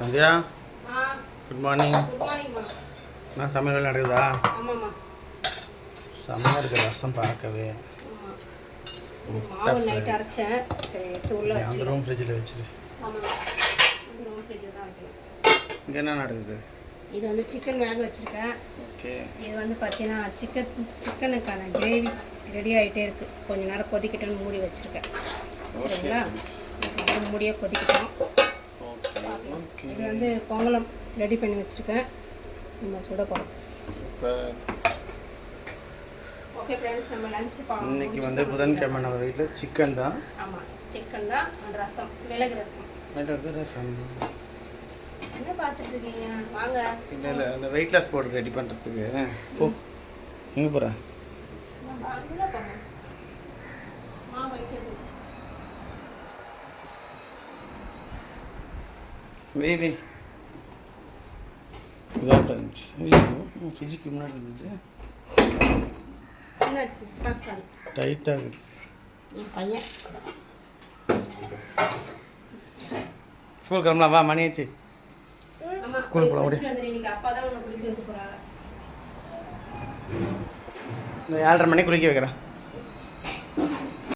Sandhya good morning. நான் சமையல் வேலை நடக்குதா? செம்மையாக இருக்குது ரசம் பார்க்கவே. அந்த ரூம் ஃப்ரிட்ஜில் வச்சுரு. இங்கே என்ன நடக்குது? இது வந்து சிக்கன் வேக வச்சுருக்கேன். ஓகே. இது வந்து பார்த்தீங்கன்னா சிக்கனுக்கான கிரேவி ரெடி ஆகிட்டே இருக்குது. கொஞ்ச நேரம் கொதிக்கிட்டோன்னு மூடி வச்சுருக்கேன். சரிங்களா? மூடியே கொதிக்கிட்டோம். இது வந்து பொங்கலம் ரெடி பண்ணி வச்சுருக்கேன். நம்ம சுட போகிறோம். சூப்பர். ஓகே ஃப்ரெண்ட்ஸ், நம்ம லஞ்ச் பார்க்கலாம். இன்னைக்கு வந்து புதன்கிழமை நம்ம வீட்டில் சிக்கன் தான். ஆமாம், சிக்கன் தான். ரசம், மிளகு ரசம். மிளகு ரசம் என்ன பார்த்துட்டு இருக்கீங்க? வாங்க. இல்லை அந்த வெயிட் லாஸ் பவுடர் ரெடி பண்ணுறதுக்கு போ. எங்கே போகிறேன்? வெய் இதான் ஃப்ரெண்ட்ஸ். ஃப்ரிட்ஜுக்கு முன்னாடி இருந்தது டைட்டாக இருக்குது. பையன் ஸ்கூல் கிளம்பலாம் வா, மணி ஆச்சு. ஸ்கூல் போகலாம் முடியும். அப்பா தான் உன்னை குளிக்க வைக்க போகிறாங்க. 7:30 மணிக்கு குளிக்க வைக்கிறேன்.